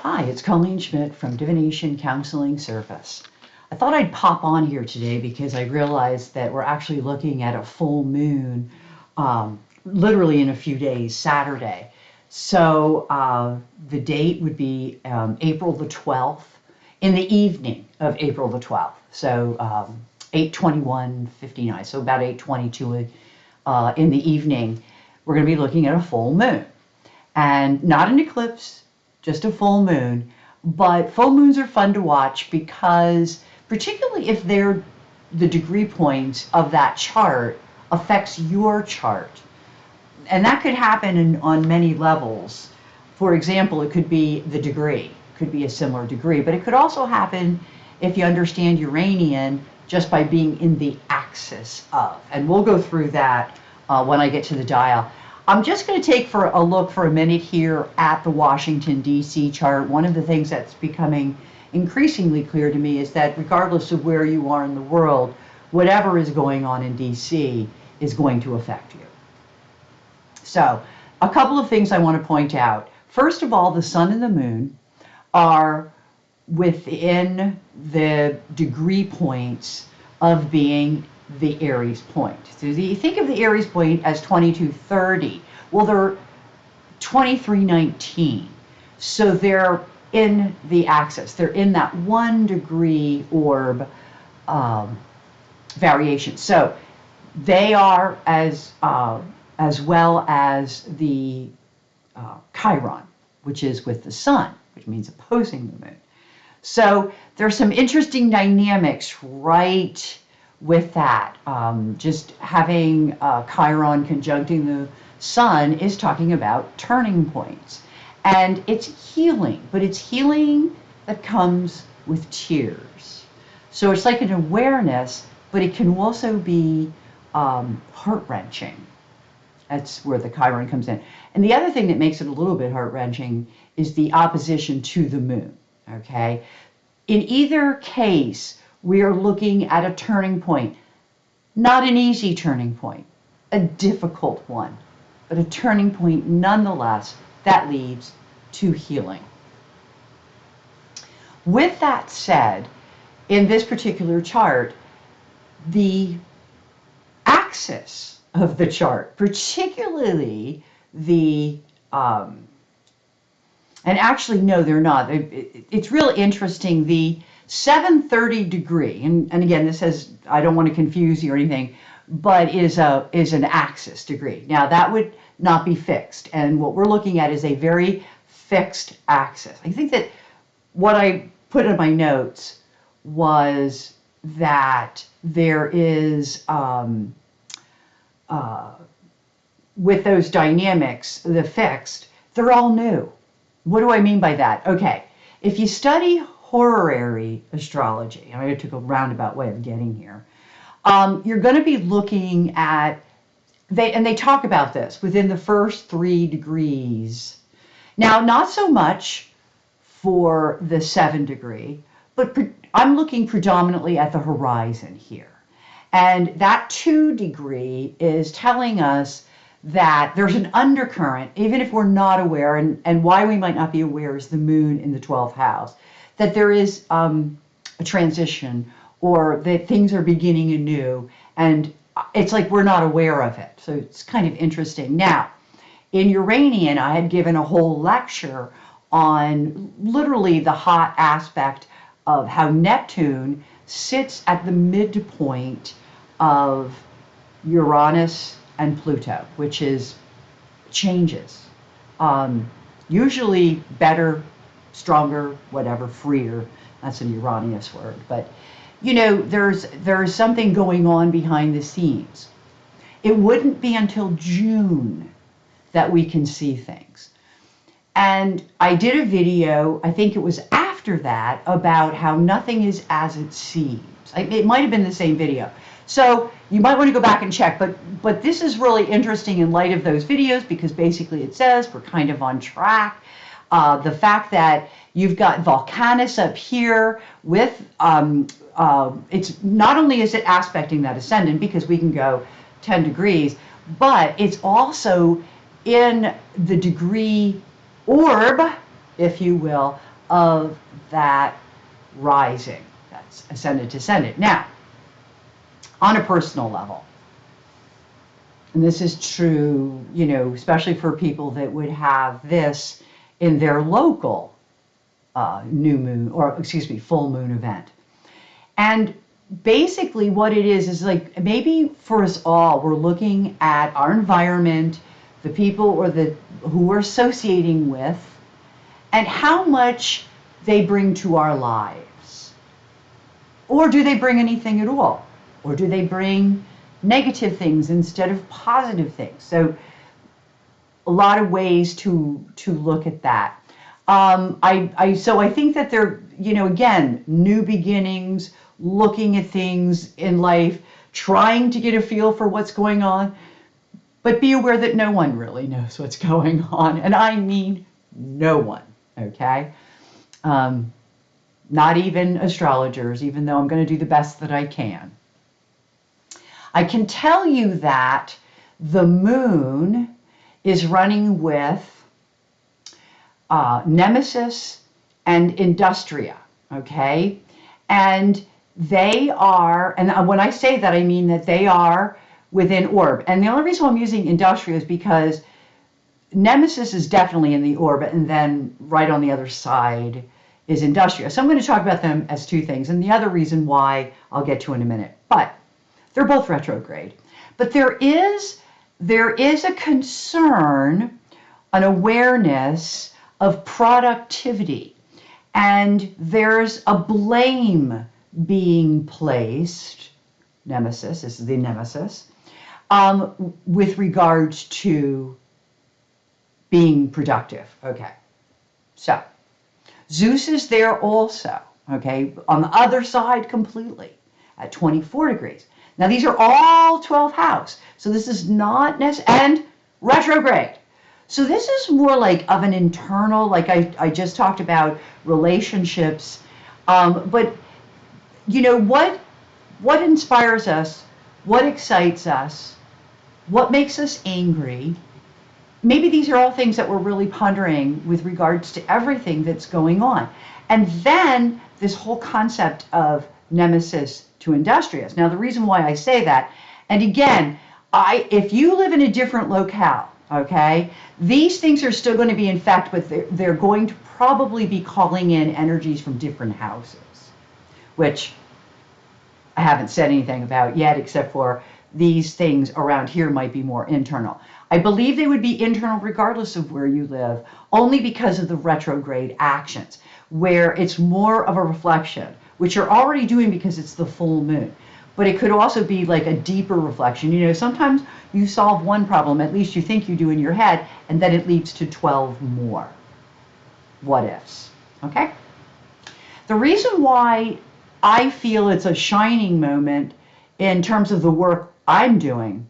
Hi, it's Colleen Schmidt from Divination Counseling Service. I thought I'd pop on here today because I realized that we're actually looking at a full moon literally in a few days, Saturday. So the date would be April the 12th, in the evening of April the 12th. So 8:21:59, so about 8:22 in the evening, we're going to be looking at a full moon. And not an eclipse, just a full moon. But full moons are fun to watch because, particularly if they're the degree points of that chart affects your chart. And that could happen on many levels. For example, it could be the degree, could be a similar degree, but it could also happen if you understand Uranian just by being in the axis of. And we'll go through that when I get to the dial. I'm just going to take a look for a minute here at the Washington, D.C. chart. One of the things that's becoming increasingly clear to me is that regardless of where you are in the world, whatever is going on in D.C. is going to affect you. So, a couple of things I want to point out. First of all, the sun and the moon are within the degree points of being the Aries point. So you think of the Aries point as 2230. Well, they're 2319. So they're in the axis. They're in that 1 degree orb variation. So they are as well as the Chiron, which is with the sun, which means opposing the moon. So there's some interesting dynamics right with that. Just having Chiron conjuncting the sun is talking about turning points. And it's healing, but it's healing that comes with tears. So it's like an awareness, but it can also be heart-wrenching. That's where the Chiron comes in. And the other thing that makes it a little bit heart-wrenching is the opposition to the moon, okay? In either case, we are looking at a turning point. Not an easy turning point, a difficult one, but a turning point nonetheless that leads to healing. With that said, in this particular chart, the axis of the chart, particularly the, and actually, no, they're not. It's really interesting. The 730 degree, and again, this says, I don't want to confuse you or anything, but is an axis degree. Now, that would not be fixed. And what we're looking at is a very fixed axis. I think that what I put in my notes was that there is, with those dynamics, the fixed, they're all new. What do I mean by that? Okay, if you study horary astrology, and I took a roundabout way of getting here, you're going to be looking at, they talk about this within the first 3 degrees. Now, not so much for the 7 degree, but I'm looking predominantly at the horizon here. And that 2 degree is telling us that there's an undercurrent, even if we're not aware, and why we might not be aware is the moon in the 12th house, that there is a transition or that things are beginning anew, and it's like we're not aware of it. So it's kind of interesting. Now, in Uranian, I had given a whole lecture on literally the hot aspect of how Neptune sits at the midpoint of Uranus and Pluto, which is changes. Usually better, stronger, whatever, freer. That's a Uranus word. But, you know, there's something going on behind the scenes. It wouldn't be until June that we can see things. And I did a video, I think it was after that, about how nothing is as it seems. It might have been the same video. So you might want to go back and check, but this is really interesting in light of those videos because basically it says we're kind of on track. The fact that you've got Volcanus up here with, it's not only is it aspecting that ascendant because we can go 10 degrees, but it's also in the degree orb, if you will, of that rising. That's ascendant descendant. Now, on a personal level, and this is true, especially for people that would have this in their local new moon, or excuse me, full moon event. And basically what it is like, maybe for us all, we're looking at our environment, the people or who we're associating with, and how much they bring to our lives. Or do they bring anything at all? Or do they bring negative things instead of positive things? So a lot of ways to look at that. So I think that they're, again, new beginnings, looking at things in life, trying to get a feel for what's going on, but be aware that no one really knows what's going on. And I mean no one, okay? Not even astrologers, even though I'm going to do the best that I can. I can tell you that the moon is running with Nemesis and Industria, okay? And they are, and when I say that, I mean that they are within orb. And the only reason I'm using Industria is because Nemesis is definitely in the orbit, and then right on the other side is Industria. So I'm going to talk about them as two things, and the other reason why I'll get to in a minute. But they're both retrograde. But there is a concern, an awareness of productivity, and there's a blame being placed, Nemesis, this is the Nemesis, with regards to being productive. Okay, so Zeus is there also, okay, on the other side completely at 24 degrees. Now these are all 12th house, so this is not necessarily, and retrograde. So this is more like of an internal, like I just talked about relationships, but what inspires us, what excites us, what makes us angry. Maybe these are all things that we're really pondering with regards to everything that's going on. And then this whole concept of Nemesis to Industrious. Now the reason why I say that, and again, if you live in a different locale, okay, these things are still going to be in fact, but they're going to probably be calling in energies from different houses, which I haven't said anything about yet, except for these things around here might be more internal. I believe they would be internal regardless of where you live, only because of the retrograde actions, where it's more of a reflection, which you're already doing because it's the full moon. But it could also be like a deeper reflection. Sometimes you solve one problem, at least you think you do in your head, and then it leads to 12 more what ifs, okay? The reason why I feel it's a shining moment in terms of the work I'm doing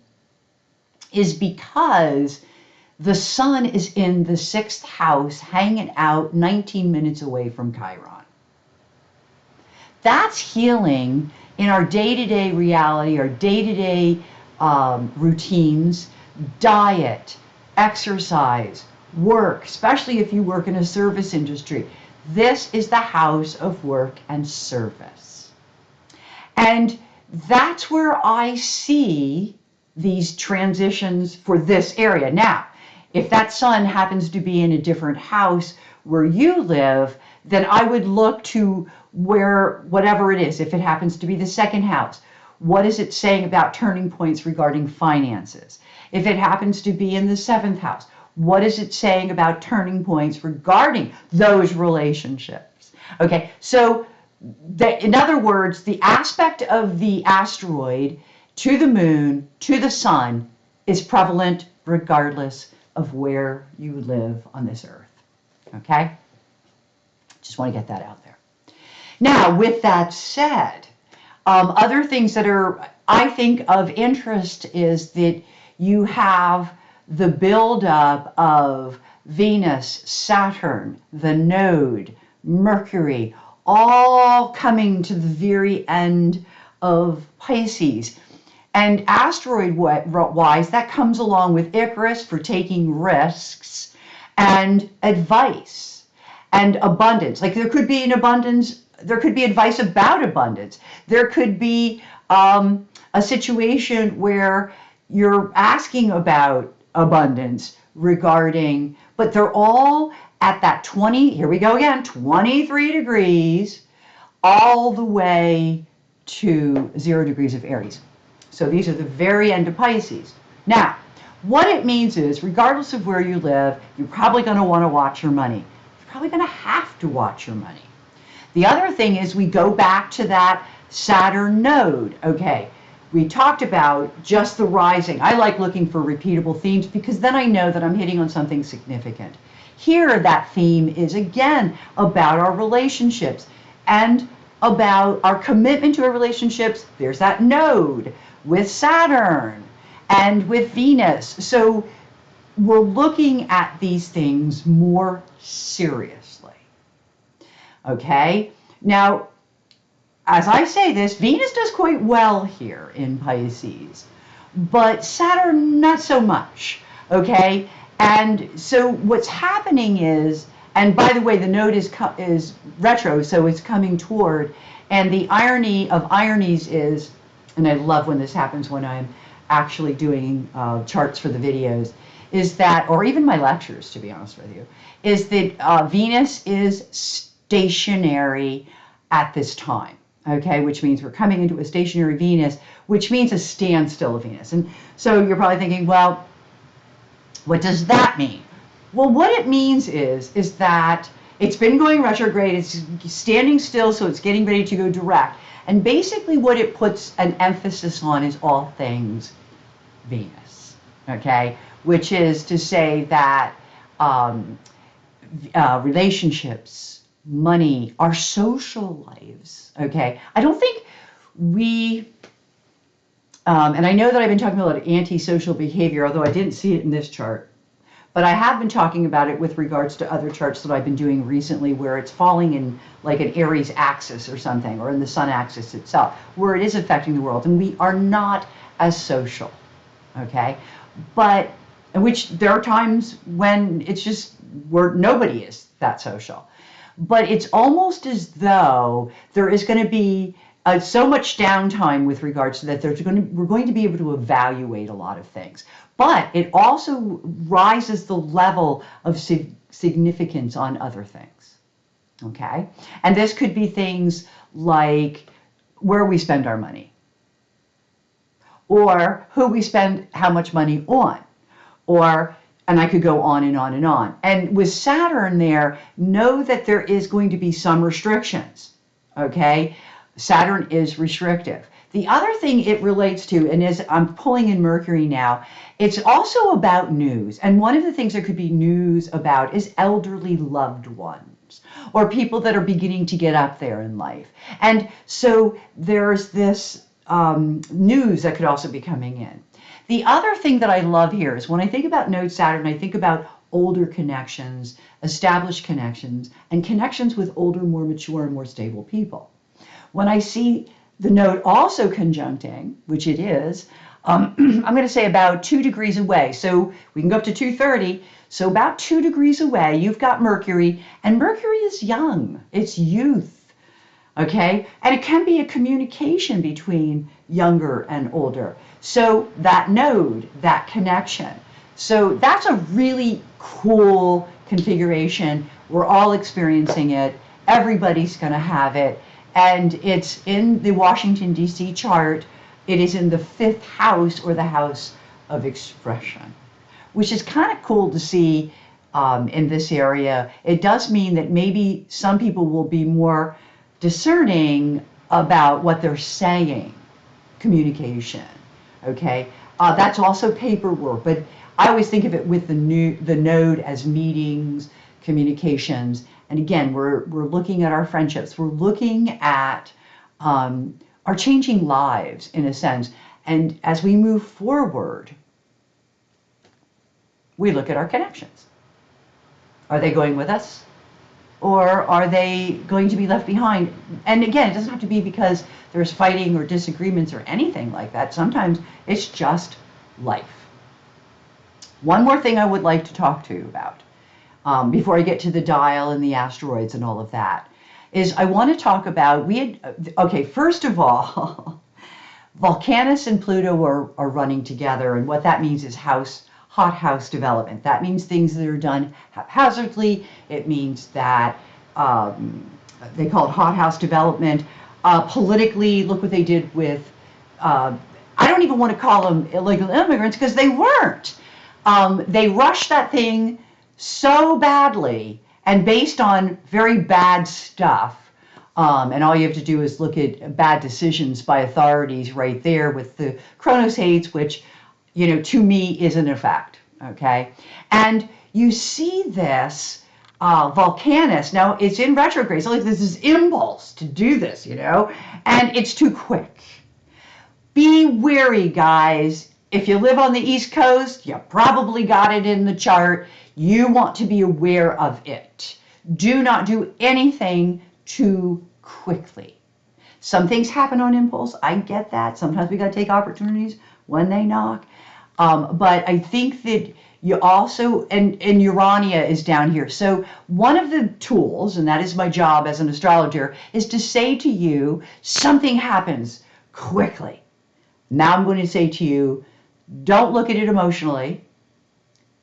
is because the sun is in the 6th house, hanging out 19 minutes away from Chiron. That's healing in our day-to-day reality, our day-to-day routines, diet, exercise, work, especially if you work in a service industry. This is the house of work and service. And that's where I see these transitions for this area. Now, if that sun happens to be in a different house where you live, then I would look to where, whatever it is, if it happens to be the 2nd house, what is it saying about turning points regarding finances? If it happens to be in the 7th house, what is it saying about turning points regarding those relationships? Okay, so in other words, the aspect of the asteroid to the moon, to the sun, is prevalent regardless of where you live on this earth. Okay? Just want to get that out there. Now, with that said, other things that are, I think, of interest is that you have the buildup of Venus, Saturn, the node, Mercury, all coming to the very end of Pisces. And asteroid-wise, that comes along with Icarus for taking risks and advice. and abundance. Like there could be an abundance, there could be advice about abundance. There could be a situation where you're asking about abundance regarding, but they're all at that 20, here we go again, 23 degrees, all the way to 0 degrees of Aries. So these are the very end of Pisces. Now, what it means is, regardless of where you live, you're probably going to want to watch your money. You're probably going to have to watch your money. The other thing is we go back to that Saturn node. Okay, we talked about just the rising. I like looking for repeatable themes because then I know that I'm hitting on something significant. Here, that theme is again about our relationships and about our commitment to our relationships. There's that node with Saturn and with Venus. So we're looking at these things more seriously. Okay? Now, as I say this, Venus does quite well here in Pisces, but Saturn not so much. Okay? And so what's happening is, and by the way, the node is retro, so it's coming toward, and the irony of ironies is, and I love when this happens when I'm actually doing charts for the videos, is that, or even my lectures, to be honest with you, is that Venus is stationary at this time, okay, which means we're coming into a stationary Venus, which means a standstill of Venus. And so you're probably thinking, well, what does that mean? Well, what it means is that it's been going retrograde, it's standing still, so it's getting ready to go direct. And basically what it puts an emphasis on is all things Venus, okay? Which is to say that relationships, money, our social lives, okay? I don't think we, and I know that I've been talking about antisocial behavior, although I didn't see it in this chart, but I have been talking about it with regards to other charts that I've been doing recently where it's falling in like an Aries axis or something, or in the sun axis itself, where it is affecting the world. And we are not as social, okay? But, which there are times when it's just, where nobody is that social. But it's almost as though there is going to be so much downtime with regards to that. We're going to be able to evaluate a lot of things. But it also rises the level of significance on other things, okay? And this could be things like where we spend our money, or who we spend how much money on, or, and I could go on and on and on. And with Saturn there, know that there is going to be some restrictions, okay? Saturn is restrictive. The other thing it relates to, and as I'm pulling in Mercury now, it's also about news. And one of the things there could be news about is elderly loved ones, or people that are beginning to get up there in life. And so there's this news that could also be coming in. The other thing that I love here is when I think about Node Saturn, I think about older connections, established connections, and connections with older, more mature, and more stable people. When I see the node also conjuncting, which it is, I'm going to say about 2 degrees away. So we can go up to 230. So about 2 degrees away, you've got Mercury, and Mercury is young. It's youth, okay? And it can be a communication between younger and older. So that node, that connection. So that's a really cool configuration. We're all experiencing it. Everybody's going to have it. And it's in the Washington, D.C. chart. It is in the 5th house, or the house of expression, which is kind of cool to see in this area. It does mean that maybe some people will be more discerning about what they're saying, communication, okay? That's also paperwork, but I always think of it with the node as meetings, communications. And again, we're looking at our friendships. We're looking at our changing lives, in a sense. And as we move forward, we look at our connections. Are they going with us? Or are they going to be left behind? And again, it doesn't have to be because there's fighting or disagreements or anything like that. Sometimes it's just life. One more thing I would like to talk to you about. before I get to the dial and the asteroids and all of that, is I want to talk about, okay, first of all, Volcanus and Pluto are running together, and what that means is hot house development. That means things that are done haphazardly. It means that they call it hot house development. Politically, look what they did with, I don't even want to call them illegal immigrants because they weren't. They rushed that thing so badly and based on very bad stuff. And all you have to do is look at bad decisions by authorities right there with the Kronos hates, which, to me isn't a fact, okay? And you see this Volcanus, now it's in retrograde, so like this is impulse to do this, and it's too quick. Be wary, guys. If you live on the East Coast, you probably got it in the chart. You want to be aware of it. Do not do anything too quickly. Some things happen on impulse. I get that. Sometimes we got to take opportunities when they knock. But I think that you also, and Urania is down here. So one of the tools, and that is my job as an astrologer, is to say to you, something happens quickly. Now I'm going to say to you, don't look at it emotionally.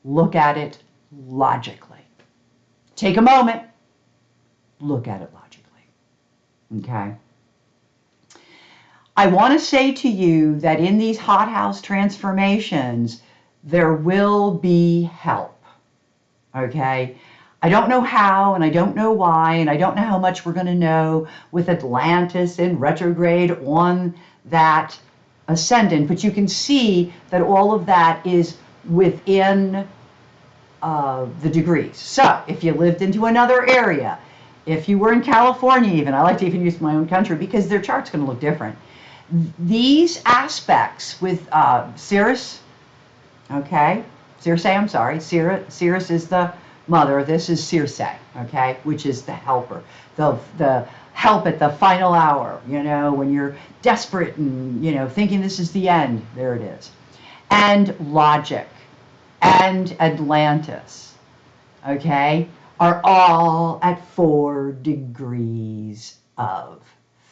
Look at it logically. Take a moment. Look at it logically. Okay? I want to say to you that in these hothouse transformations, there will be help. Okay? I don't know how, and I don't know why, and I don't know how much we're going to know with Atlantis in retrograde on that ascendant, but you can see that all of that is within the degrees. So if you lived into another area, if you were in California even, I like to even use my own country because their chart's going to look different. These aspects with Ceres, okay, Circe, I'm sorry, Ceres is the mother, this is Circe, okay, which is the helper, the help at the final hour, when you're desperate and, thinking this is the end, there it is. And logic and Atlantis, okay, are all at 4 degrees of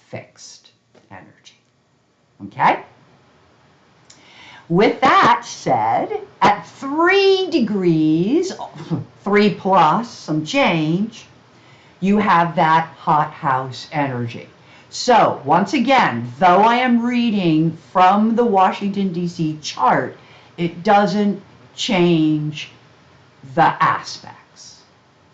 fixed energy, okay? With that said, at 3 degrees, 3 plus some change, you have that hot house energy. So once again, though I am reading from the Washington, D.C. chart, it doesn't change the aspects,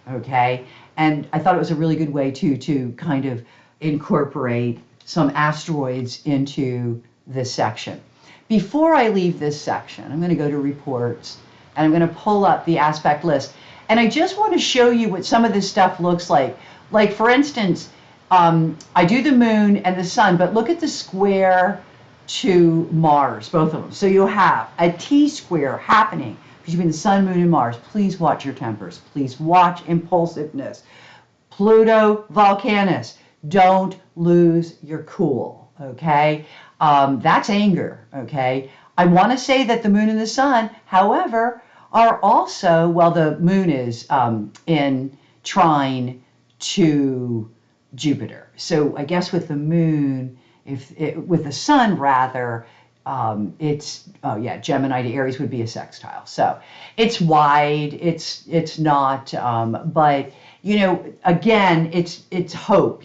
okay? And I thought it was a really good way to kind of incorporate some asteroids into this section. Before I leave this section, I'm going to go to reports and I'm going to pull up the aspect list. And I just want to show you what some of this stuff looks like. Like, for instance, I do the moon and the sun, but look at the square to Mars, both of them. So you'll have a T-square happening between the sun, moon, and Mars. Please watch your tempers. Please watch impulsiveness. Pluto, Volcanus. Don't lose your cool, okay? That's anger, okay? I want to say that the moon and the sun, however, are also, well, the moon is in trine to Jupiter. So I guess with the moon, with the sun rather, it's, oh yeah, Gemini to Aries would be a sextile. So it's wide, it's not, but again, it's hope,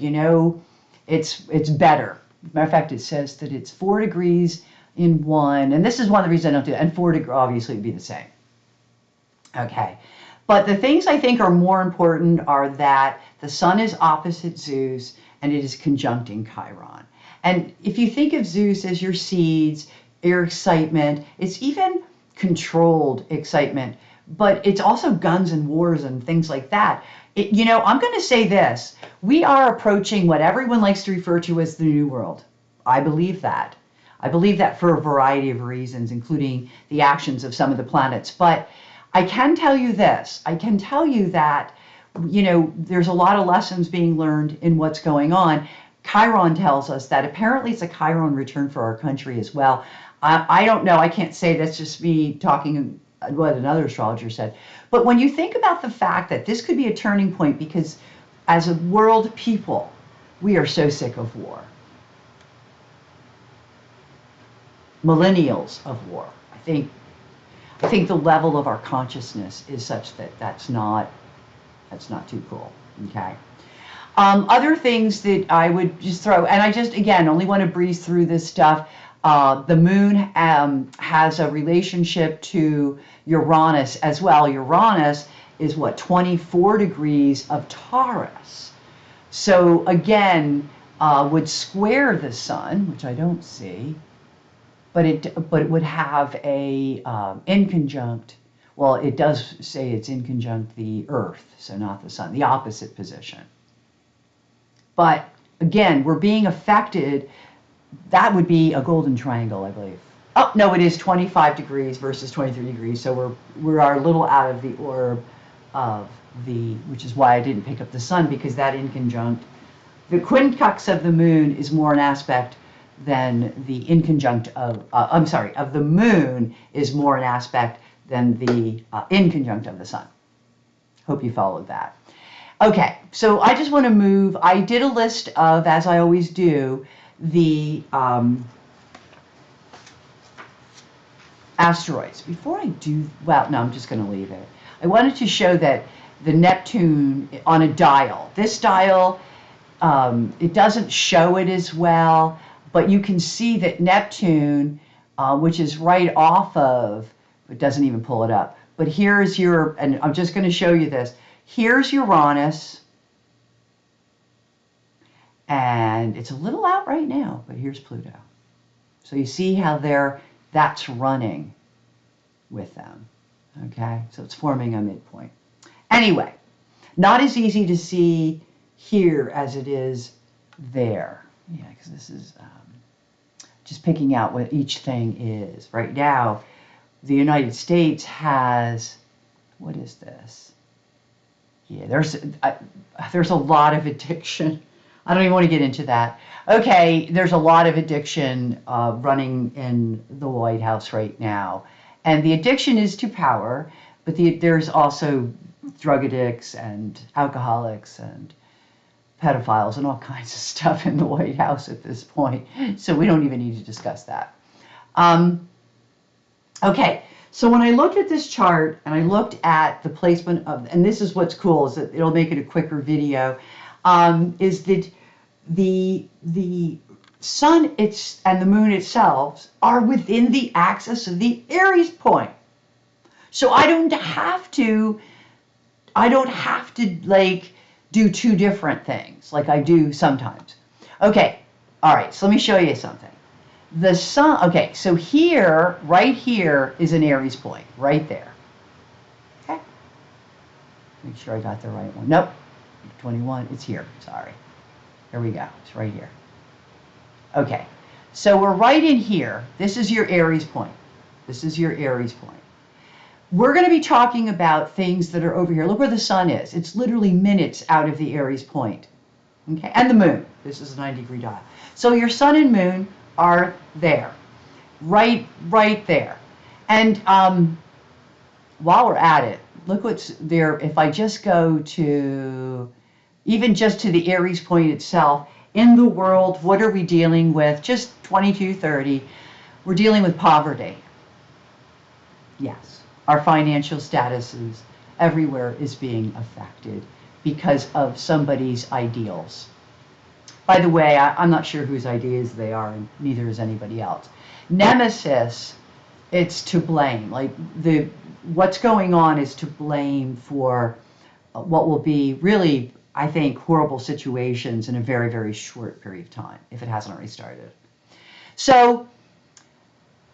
it's better. Matter of fact, it says that it's 4 degrees in one, and this is one of the reasons I don't do it, and 4 degrees obviously would be the same. Okay, but the things I think are more important are that the sun is opposite Zeus and it is conjuncting Chiron. And if you think of Zeus as your seeds, your excitement, it's even controlled excitement, but it's also guns and wars and things like that. I'm going to say this. We are approaching what everyone likes to refer to as the New World. I believe that. I believe that for a variety of reasons, including the actions of some of the planets. But I can tell you this. I can tell you that, there's a lot of lessons being learned in what's going on. Chiron tells us that apparently it's a Chiron return for our country as well. I don't know. I can't say that's just me talking what another astrologer said. But when you think about the fact that this could be a turning point, because as a world people, we are so sick of war. Millennials of war. I think the level of our consciousness is such that that's not too cool. Okay. Other things that I would just throw, and I just, again, only want to breeze through this stuff. The moon has a relationship to Uranus as well. Uranus is what, 24 degrees of Taurus. So again, would square the sun, which I don't see, but it would have a in conjunct. Well, it does say it's in conjunct the Earth, so not the sun, the opposite position. But again, we're being affected. That would be a golden triangle, I believe. Oh, no, it is 25 degrees versus 23 degrees. So we are a little out of the orb of the, which is why I didn't pick up the sun, because that in conjunct, the quincunx of the moon is more an aspect than the in conjunct of, of the moon is more an aspect than the in conjunct of the sun. Hope you followed that. Okay, so I just want to move. I did a list of, as I always do, the asteroids. Before I do, well, no, I'm just going to leave it. I wanted to show that the Neptune on a dial. This dial, it doesn't show it as well, but you can see that Neptune, which is right off of, it doesn't even pull it up, but here's your, and I'm just going to show you this. Here's Uranus, and it's a little out right now, but here's Pluto. So you see how that's running with them, okay? So it's forming a midpoint. Anyway, not as easy to see here as it is there. Yeah, because this is just picking out what each thing is. Right now, the United States has, what is this? Yeah, there's a lot of addiction. I don't even want to get into that. Okay, there's a lot of addiction running in the White House right now. And the addiction is to power, but there's also drug addicts and alcoholics and pedophiles and all kinds of stuff in the White House at this point. So we don't even need to discuss that. Okay. So when I looked at this chart and I looked at the placement of, and this is what's cool, is that it'll make it a quicker video, is that the sun and the moon itself are within the axis of the Aries point. So I don't have to like do two different things like I do sometimes. Okay, all right, so let me show you something. The sun, okay, so here, right here is an Aries point, right there. Okay. Make sure I got the right one. Nope, 21, it's here, sorry. There we go, it's right here. Okay, so we're right in here. This is your Aries point. This is your Aries point. We're going to be talking about things that are over here. Look where the sun is. It's literally minutes out of the Aries point. Okay, and the moon. This is a 90-degree dial. So your sun and moon are there, right there. And while we're at it, look what's there. If I just go to, even just to the Aries point itself, in the world, what are we dealing with? Just 2230, we're dealing with poverty. Yes, our financial statuses everywhere is being affected because of somebody's ideals. By the way, I'm not sure whose ideas they are, and neither is anybody else. Nemesis, it's to blame. Like what's going on is to blame for what will be really, I think, horrible situations in a very, very short period of time, if it hasn't already started. So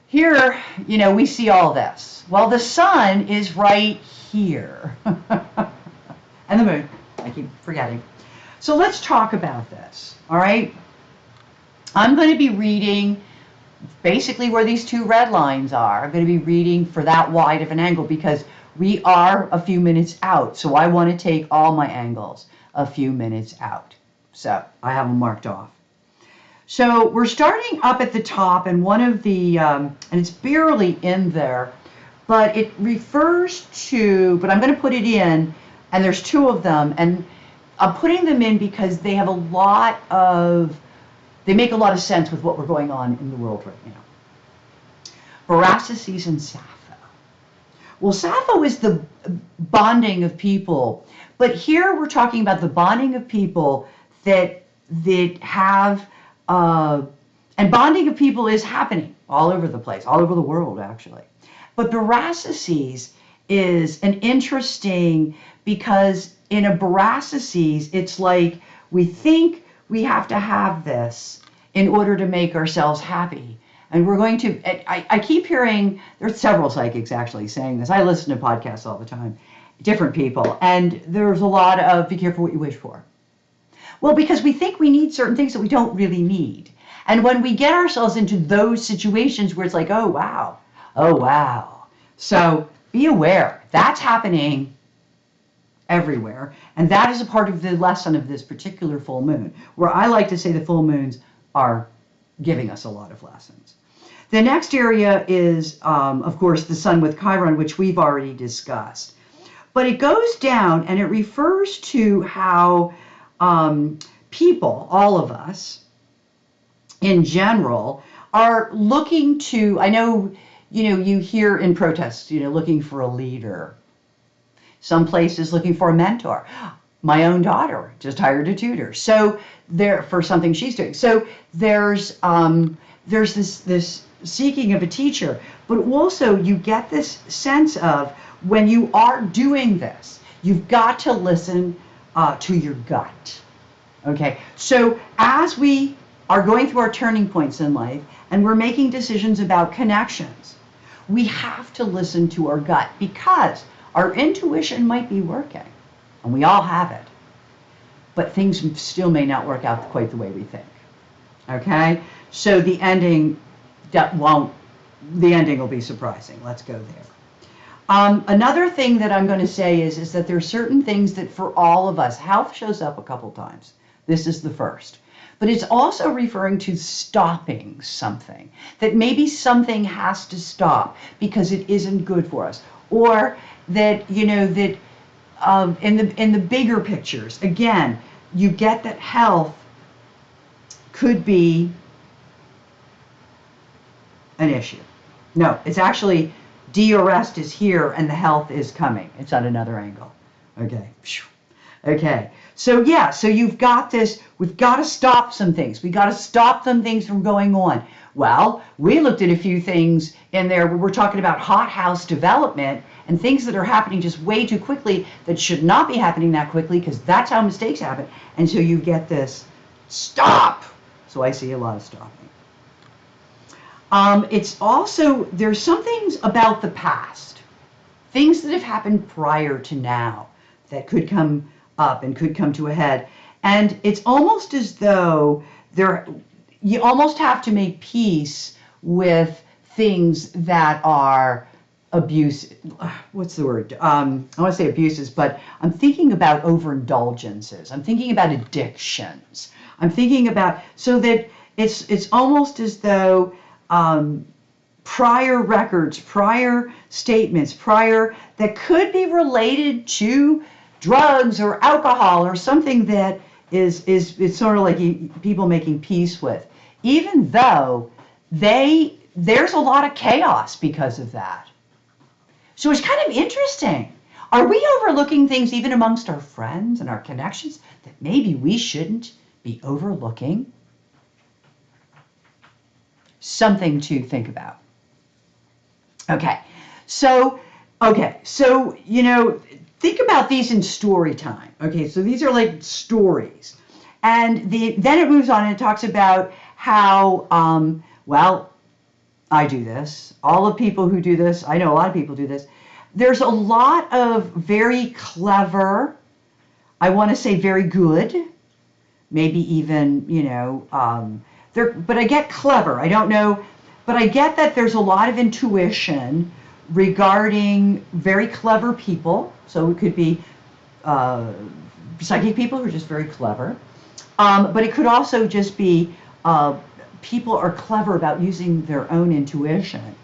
here, we see all this. Well, the sun is right here. And the moon, I keep forgetting. So let's talk about this, all right? I'm going to be reading basically where these two red lines are. I'm going to be reading for that wide of an angle because we are a few minutes out. So I want to take all my angles a few minutes out. So I have them marked off. So we're starting up at the top, and one of the, and it's barely in there, but it refers to, but I'm going to put it in, and there's two of them, and I'm putting them in because they have they make a lot of sense with what we're going on in the world right now. Veraces and Sappho. Well, Sappho is the bonding of people, but here we're talking about the bonding of people that have, and bonding of people is happening all over the place, all over the world, actually. But Veraces is an interesting, because in a Veraces, it's like we think we have to have this in order to make ourselves happy. And we're going to, I keep hearing, there's several psychics actually saying this. I listen to podcasts all the time, different people, and there's a lot of be careful what you wish for. Well, because we think we need certain things that we don't really need. And when we get ourselves into those situations where it's like, oh, wow, oh, wow. So be aware, that's happening everywhere. And that is a part of the lesson of this particular full moon, where I like to say the full moons are giving us a lot of lessons. The next area is, of course, the sun with Chiron, which we've already discussed. But it goes down and it refers to how people, all of us in general, are looking to, I know, you hear in protests, looking for a leader. Some places looking for a mentor. My own daughter just hired a tutor. So there, for something she's doing. So there's this seeking of a teacher, but also you get this sense of when you are doing this, you've got to listen to your gut. Okay, so as we are going through our turning points in life and we're making decisions about connections, we have to listen to our gut, because our intuition might be working, and we all have it, but things still may not work out quite the way we think. Okay, so the ending will be surprising. Let's go there. Another thing that I'm going to say is that there are certain things that for all of us, health shows up a couple times. This is the first. But it's also referring to stopping something, that maybe something has to stop because it isn't good for us. Or that, that in the bigger pictures, again, you get that health could be an issue. No, it's actually de-arrest is here and the health is coming. It's at another angle. Okay. Okay. So yeah, so you've got this, we've got to stop some things. We've got to stop some things from going on. Well, we looked at a few things in there where we're talking about hothouse development and things that are happening just way too quickly that should not be happening that quickly, because that's how mistakes happen. And so you get this stop. So I see a lot of stopping. It's also, there's some things about the past, things that have happened prior to now that could come up and could come to a head. And it's almost as though you almost have to make peace with things that are abuse. What's the word? I want to say abuses, but I'm thinking about overindulgences. I'm thinking about addictions. I'm thinking about, so that it's almost as though prior records, prior statements, that could be related to drugs or alcohol or something that is sort of like people making peace with, even though there's a lot of chaos because of that. So it's kind of interesting. Are we overlooking things even amongst our friends and our connections that maybe we shouldn't be overlooking? Something to think about. Okay, so think about these in story time. Okay, so these are like stories. And then it moves on and it talks about how, I do this. All the people who do this, I know a lot of people do this. There's a lot of very clever, I want to say very good, maybe even, but I get clever. I don't know, but I get that there's a lot of intuition regarding very clever people. So it could be psychic people who are just very clever. But it could also just be people are clever about using their own intuition.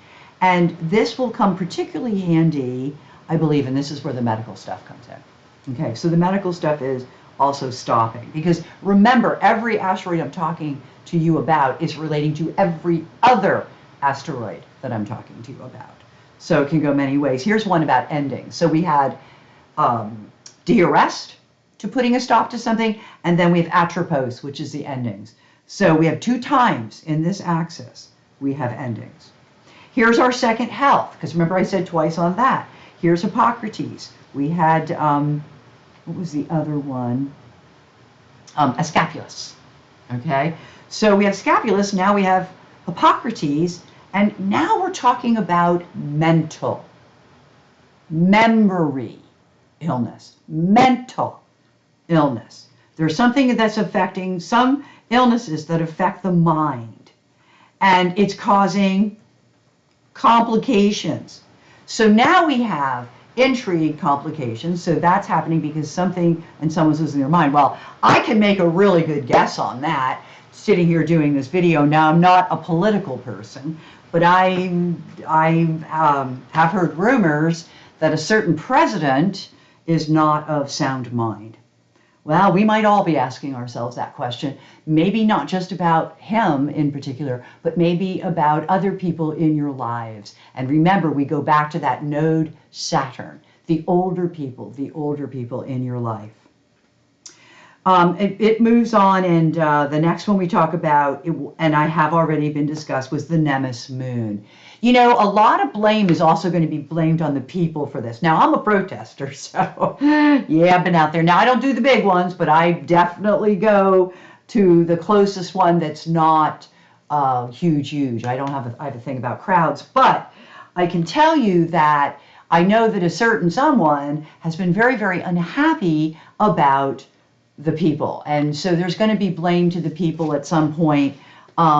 And this will come particularly handy, I believe, and this is where the medical stuff comes in. Okay, so the medical stuff is also stopping. Because remember, every asteroid I'm talking to you about is relating to every other asteroid that I'm talking to you about. So it can go many ways. Here's one about ending. So we had de-arrest, to putting a stop to something, and then we have atropos, which is the endings. So we have 2 times in this axis, we have endings. Here's our second health, because remember I said twice on that. Here's Hippocrates. We had, what was the other one? Escapulus, okay? So we have Scapulus, now we have Hippocrates, and now we're talking about mental, memory illness, mental illness. There's something that's affecting, some illnesses that affect the mind, and it's causing complications. So now we have intrigue complications. So that's happening because something and someone's losing their mind. Well, I can make a really good guess on that sitting here doing this video. Now, I'm not a political person, but I have heard rumors that a certain president is not of sound mind. Well, we might all be asking ourselves that question, maybe not just about him in particular, but maybe about other people in your lives. And remember, we go back to that node Saturn, the older people in your life. It moves on, and the next one we talk about, and I have already been discussed, was the Nemesis moon. You know, a lot of blame is also going to be blamed on the people for this. Now, I'm a protester, so yeah, I've been out there. Now, I don't do the big ones, but I definitely go to the closest one that's not huge. I have a thing about crowds, but I can tell you that I know that a certain someone has been very, very unhappy about the people. And so there's going to be blame to the people at some point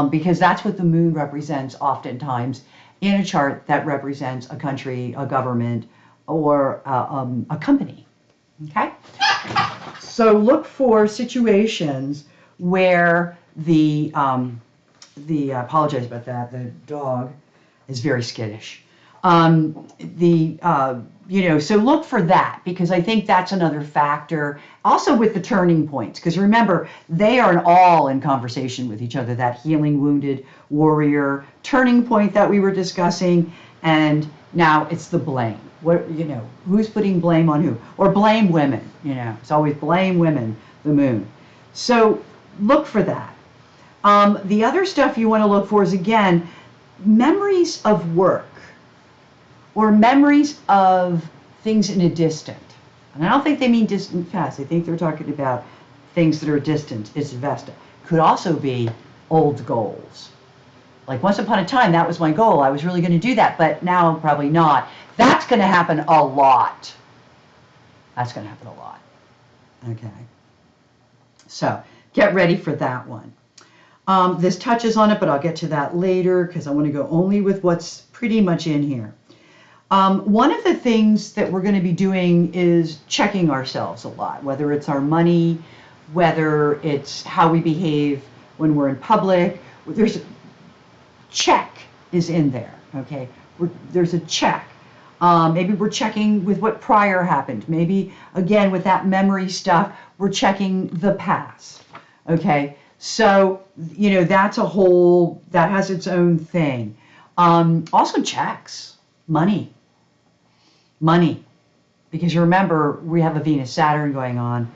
because that's what the moon represents oftentimes in a chart that represents a country, a government, or a company. Okay? So look for situations where I apologize about that, the dog is very skittish. So look for that, because I think that's another factor. Also with the turning points, because remember, they are all in conversation with each other, that healing wounded warrior turning point that we were discussing, and now it's the blame. Who's putting blame on who? Or blame women, it's always blame women, the moon. So look for that. The other stuff you want to look for is, again, memories of work, or memories of things in a distant. And I don't think they mean distant past. I think they're talking about things that are distant. It's Vesta. Could also be old goals. Like once upon a time, that was my goal. I was really going to do that, but now probably not. That's going to happen a lot. That's going to happen a lot. Okay. So get ready for that one. This touches on it, but I'll get to that later because I want to go only with what's pretty much in here. One of the things that we're going to be doing is checking ourselves a lot, whether it's our money, whether it's how we behave when we're in public. There's a check is in there, okay? There's a check. Maybe we're checking with what prior happened. Maybe, again, with that memory stuff, we're checking the past, okay? So, that's a whole, that has its own thing. Also checks, money, because you remember we have a Venus-Saturn going on,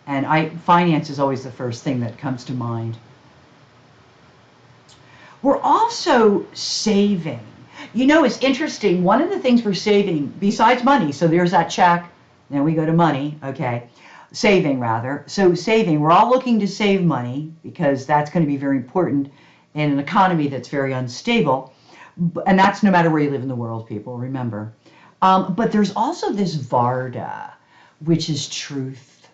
and finance is always the first thing that comes to mind. We're also saving. It's interesting. One of the things we're saving, besides money, so there's that check, then we go to money, okay, saving rather. So saving, we're all looking to save money because that's going to be very important in an economy that's very unstable, and that's no matter where you live in the world, people, remember. But there's also this Varda, which is truth.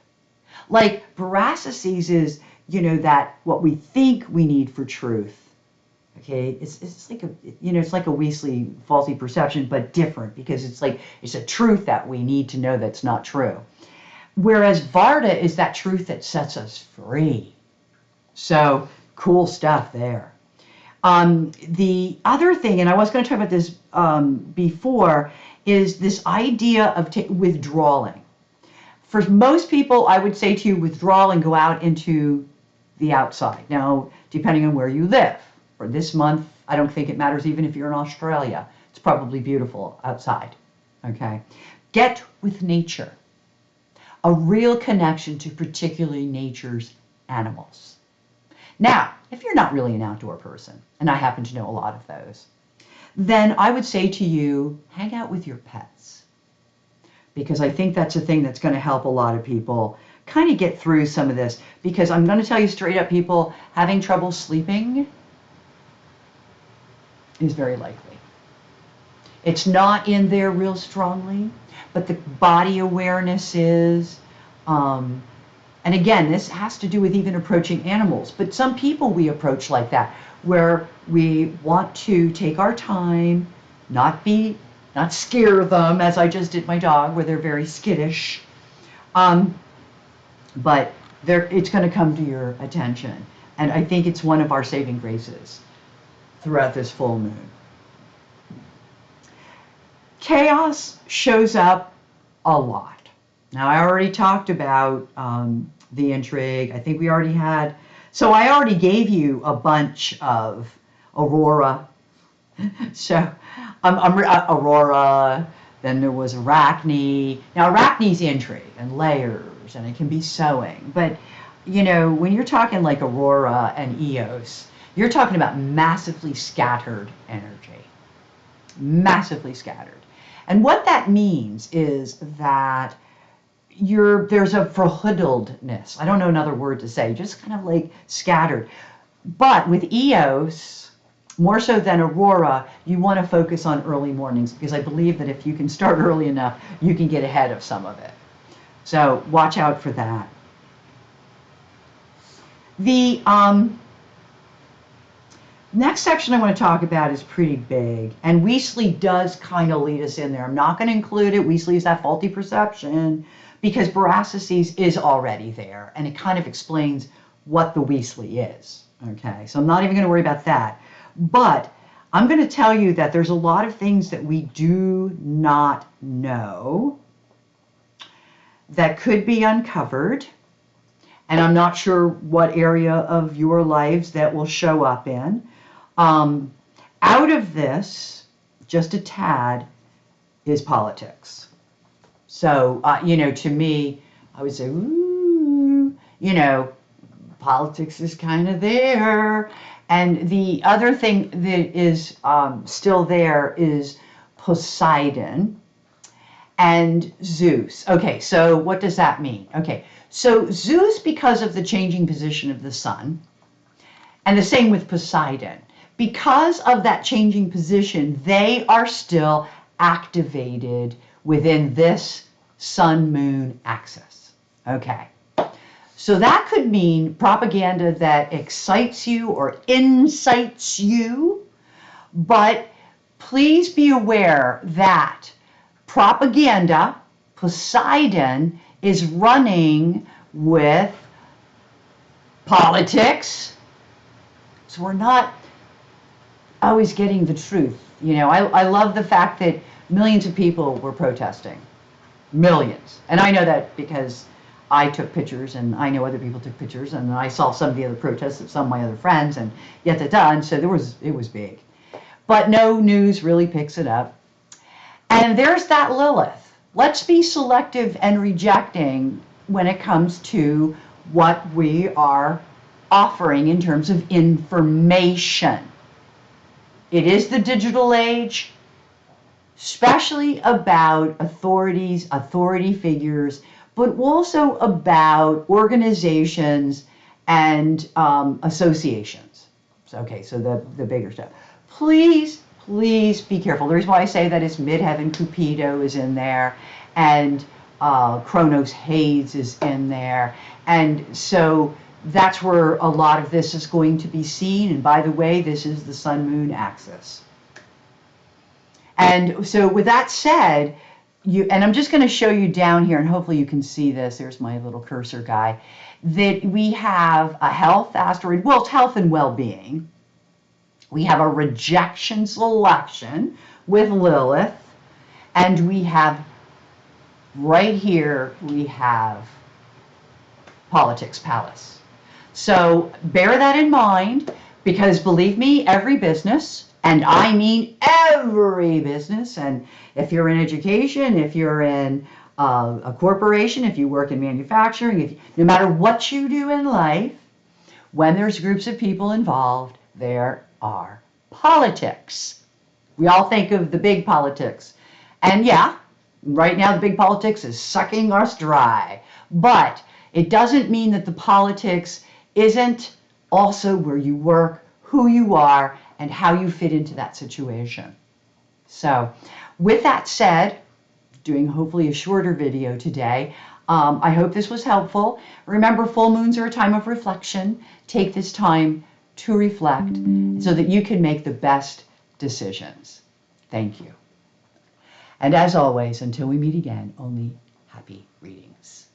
Like Brassices is, that what we think we need for truth. Okay, it's like it's like a Weasley faulty perception, but different, because it's a truth that we need to know that's not true. Whereas Varda is that truth that sets us free. So cool stuff there. The other thing, and I was going to talk about this before, is this idea of withdrawing. For most people, I would say to you, withdraw and go out into the outside. Now, depending on where you live. For this month, I don't think it matters even if you're in Australia. It's probably beautiful outside. Okay? Get with nature. A real connection to particularly nature's animals. Now, if you're not really an outdoor person, and I happen to know a lot of those, then I would say to you, hang out with your pets. Because I think that's a thing that's going to help a lot of people kind of get through some of this. Because I'm going to tell you straight up, people having trouble sleeping is very likely. It's not in there real strongly, but the body awareness is. And again, this has to do with even approaching animals. But some people we approach like that, where we want to take our time, not scare them, as I just did my dog, where they're very skittish. But it's going to come to your attention. And I think it's one of our saving graces throughout this full moon. Chaos shows up a lot. Now, I already talked about the intrigue. I think we already had. So I already gave you a bunch of Aurora. So Aurora, then there was Arachne. Now, Arachne's intrigue and layers, and it can be sewing. But, you know, when you're talking like Aurora and Eos, you're talking about massively scattered energy. Massively scattered. And what that means is that there's a verhuddeldness. I don't know another word to say, just kind of like scattered. But with Eos, more so than Aurora, you want to focus on early mornings, because I believe that if you can start early enough, you can get ahead of some of it. So watch out for that. The next section I want to talk about is pretty big, and Weasley does kind of lead us in there. I'm not going to include it. Weasley is that faulty perception, because Brassices is already there, and it kind of explains what the Weasley is. Okay, so I'm not even going to worry about that. But I'm going to tell you that there's a lot of things that we do not know that could be uncovered, and I'm not sure what area of your lives that will show up in. Out of this, just a tad, is politics. So, you know, to me, I would say, ooh, you know, politics is kind of there. And the other thing that is still there is Poseidon and Zeus. Okay, so what does that mean? Okay, so Zeus, because of the changing position of the sun, and the same with Poseidon. Because of that changing position, they are still activated within this sun-moon axis. Okay. So that could mean propaganda that excites you or incites you, but please be aware that propaganda, Poseidon, is running with politics. So we're not always getting the truth. You know, I love the fact that millions of people were protesting. Millions. And I know that because I took pictures, and I know other people took pictures, and I saw some of the other protests of some of my other friends, and and so it was big. But no news really picks it up. And there's that Lilith. Let's be selective and rejecting when it comes to what we are offering in terms of information. It is the digital age, especially about authorities, authority figures, but also about organizations and associations. So, okay, so the bigger stuff. Please, please be careful. The reason why I say that is Midheaven Cupido is in there, and Kronos Hades is in there. And so that's where a lot of this is going to be seen. And by the way, this is the sun-moon axis. And so with that said, and I'm just going to show you down here, and hopefully you can see this. There's my little cursor guy. That we have a health asteroid. Well, it's health and well-being. We have a rejection selection with Lilith. And we have, right here, we have politics palace. So bear that in mind, because believe me, every business, and I mean every business, and if you're in education, if you're in a corporation, if you work in manufacturing, no matter what you do in life, when there's groups of people involved, there are politics. We all think of the big politics. And yeah, right now the big politics is sucking us dry. But it doesn't mean that the politics isn't also where you work, who you are, and how you fit into that situation. So with that said, doing hopefully a shorter video today, I hope this was helpful. Remember, full moons are a time of reflection. Take this time to reflect so that you can make the best decisions. Thank you. And as always, until we meet again, only happy readings.